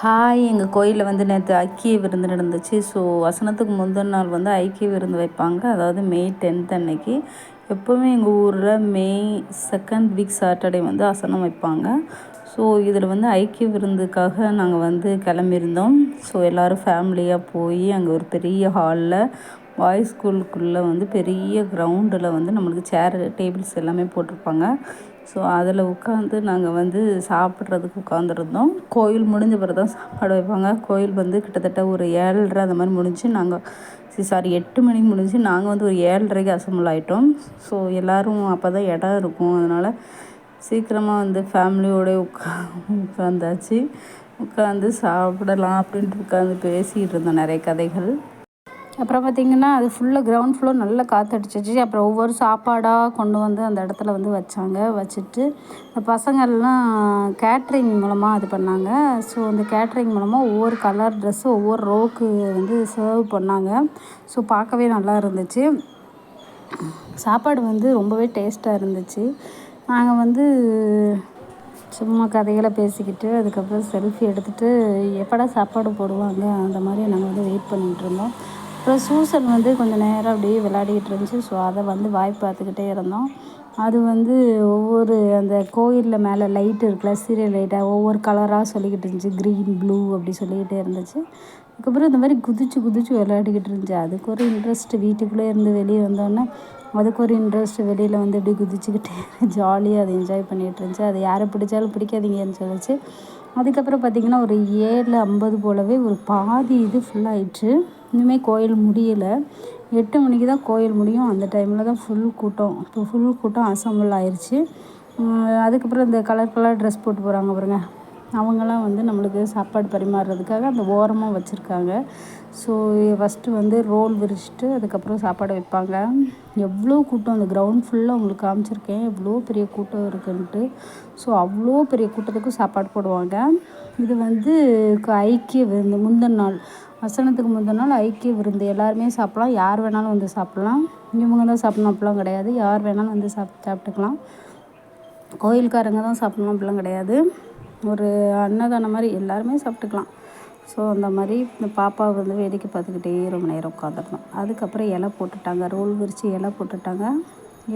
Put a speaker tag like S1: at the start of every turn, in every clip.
S1: Hi, எங்கள் கோயிலில் வந்து நேற்று ஐக்கிய விருந்து நடந்துச்சு. ஸோ வசனத்துக்கு முந்தின நாள் வந்து ஐக்கிய விருந்து வைப்பாங்க. அதாவது மே 10 அன்னைக்கு. எப்போவுமே எங்கள் ஊரில் மே 2nd வீக் சாட்டர்டே வந்து வசனம் வைப்பாங்க. ஸோ இதில் வந்து ஐக்கிய விருந்துக்காக நாங்கள் வந்து கிளம்பியிருந்தோம். ஸோ எல்லோரும் ஃபேமிலியாக போய் அங்கே ஒரு பெரிய ஹாலில் பாய்ஸ் ஸ்கூலுக்குள்ளே வந்து பெரிய கிரவுண்டில் வந்து நம்மளுக்கு சேர் டேபிள்ஸ் எல்லாமே போட்டிருப்பாங்க. ஸோ அதில் உட்காந்து நாங்கள் வந்து சாப்பிட்றதுக்கு உட்காந்துருந்தோம். கோயில் முடிஞ்ச பிறகு தான் சாப்பாடு வைப்பாங்க. கோயில் வந்து கிட்டத்தட்ட ஒரு 7:30 அந்த மாதிரி முடிஞ்சு நாங்கள் 8 மணிக்கு முடிஞ்சு நாங்கள் வந்து ஒரு 7:30க்கு அசம்பிள் ஆகிட்டோம். ஸோ எல்லோரும் அப்போ தான் இடம் இருக்கும். அதனால் சீக்கிரமாக வந்து ஃபேமிலியோடு உட்காந்தாச்சு. உட்காந்து சாப்பிடலாம் அப்படின்ட்டு உட்காந்து பேசிகிட்டு இருந்தோம் நிறைய கதைகள். அப்புறம் பார்த்திங்கன்னா அது ஃபுல்லாக கிரவுண்ட் ஃப்ளோர் நல்லா காற்றடிச்சிச்சு. அப்புறம் ஒவ்வொரு சாப்பாடாக கொண்டு வந்து அந்த இடத்துல வந்து வச்சாங்க. வச்சுட்டு பசங்கள்லாம் கேட்ரிங் மூலமாக இது பண்ணாங்க. ஸோ அந்த கேட்ரிங் மூலமாக ஒவ்வொரு கலர் ட்ரெஸ்ஸு ஒவ்வொரு ரோக்கு வந்து சர்வ் பண்ணாங்க. ஸோ பார்க்கவே நல்லா இருந்துச்சு. சாப்பாடு வந்து ரொம்பவே டேஸ்ட்டாக இருந்துச்சு. நாங்கள் வந்து சும்மா கதைகளை பேசிக்கிட்டு அதுக்கப்புறம் செல்ஃபி எடுத்துகிட்டு எப்படா சாப்பாடு போடுவாங்க அந்த மாதிரி நாங்கள் வந்து வெயிட் பண்ணிகிட்டு இருந்தோம். அப்புறம் சூசன் வந்து கொஞ்சம் நேரம் அப்படியே விளையாடிக்கிட்டு இருந்துச்சு. ஸோ அதை வந்து வாய் பார்த்துக்கிட்டே இருந்தோம். அது வந்து ஒவ்வொரு அந்த கோயிலில் மேலே லைட்டு இருக்குல்ல, சீரியல் லைட்டாக ஒவ்வொரு கலராக சொல்லிக்கிட்டு இருந்துச்சு. க்ரீன், ப்ளூ அப்படி சொல்லிக்கிட்டே இருந்துச்சு. அதுக்கப்புறம் இந்த மாதிரி குதிச்சு விளையாடிக்கிட்டு இருந்துச்சு. அதுக்கு ஒரு இன்ட்ரெஸ்ட்டு. வீட்டுக்குள்ளே இருந்து வெளியே வந்தோடனே அதுக்கு ஒரு இன்ட்ரெஸ்ட்டு. வெளியில் வந்து இப்படி குதிச்சுக்கிட்டே ஜாலியாக அதை என்ஜாய் பண்ணிகிட்டு இருந்துச்சு. அது யாரை பிடிச்சாலும் பிடிக்காதீங்கன்னு சொல்லிச்சு. அதுக்கப்புறம் பார்த்திங்கன்னா ஒரு 7:50 போலவே ஒரு பாதி இது ஃபுல்லாகிடுச்சு. இன்னுமே கோயில் முடியலை. 8 மணிக்கு தான் கோயில் முடியும். அந்த டைமில் தான் ஃபுல் கூட்டம் அசம்பிள் ஆயிடுச்சு. அதுக்கப்புறம் இந்த கலர் ட்ரெஸ் போட்டு போகிறாங்க பாருங்க, அவங்களாம் வந்து நம்மளுக்கு சாப்பாடு பரிமாறுறதுக்காக அந்த ஓரமாக வச்சுருக்காங்க. ஸோ ஃபஸ்ட்டு வந்து ரோல் விரிச்சிட்டு அதுக்கப்புறம் சாப்பாடு வைப்பாங்க. எவ்வளோ கூட்டம் அந்த கிரவுண்ட் ஃபுல்லாக உங்களுக்கு காமிச்சிருக்கேன் எவ்வளோ பெரிய கூட்டம் இருக்குன்ட்டு. ஸோ அவ்வளோ பெரிய கூட்டத்துக்கும் சாப்பாடு போடுவாங்க. இது வந்து ஐக்கிய விருந்து முந்தின நாள், வசனத்துக்கு முந்தின நாள் ஐக்கிய விருந்து. எல்லாருமே சாப்பிட்லாம், யார் வேணாலும் வந்து சாப்பிட்லாம். இவங்க தான் சாப்பிட்ணும் அப்படிலாம் கிடையாது. யார் வேணாலும் வந்து சாப்பிட்டுக்கலாம். கோயில்காரங்க தான் சாப்பிட்ணும் அப்படிலாம் கிடையாது. ஒரு அன்னதானம் மாதிரி எல்லாருமே சாப்பிட்டுக்கலாம். ஸோ அந்த மாதிரி இந்த பாப்பாவை வந்து வேடிக்கை பார்த்துக்கிட்டே ரொம்ப நேரம் உட்காந்துருந்தோம். அதுக்கப்புறம் இலை போட்டுட்டாங்க. ரோல் விரித்து இலை போட்டுட்டாங்க.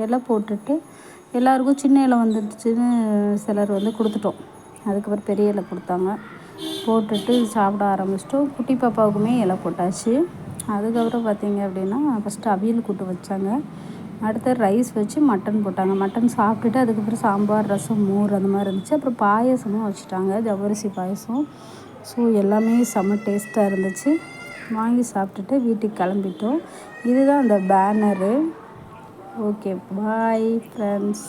S1: இலை போட்டுட்டு எல்லாருக்கும் சின்ன இலை வந்துடுச்சுன்னு சிலர் வந்து கொடுத்துட்டோம். அதுக்கப்புறம் பெரிய இலை கொடுத்தாங்க. போட்டுட்டு சாப்பிட ஆரம்பிச்சிட்டோம். குட்டி பாப்பாவுக்குமே இலை போட்டாச்சு. அதுக்கப்புறம் பார்த்திங்க அப்படின்னா ஃபஸ்ட்டு அவியல் கூட்டு வச்சாங்க. அடுத்து ரைஸ் வச்சு மட்டன் போட்டாங்க. மட்டன் சாப்பிட்டுட்டு அதுக்கப்புறம் சாம்பார், ரசம், மோர் அந்த மாதிரி இருந்துச்சு. அப்புறம் பாயசமும் வச்சுட்டாங்க, ஜவ்வரிசி பாயசம். ஸோ எல்லாமே செம்ம டேஸ்ட்டாக இருந்துச்சு. வாங்கி சாப்பிட்டுட்டு வீட்டுக்கு கிளம்பிட்டோம். இதுதான் அந்த பேனரு. Okay, bye friends.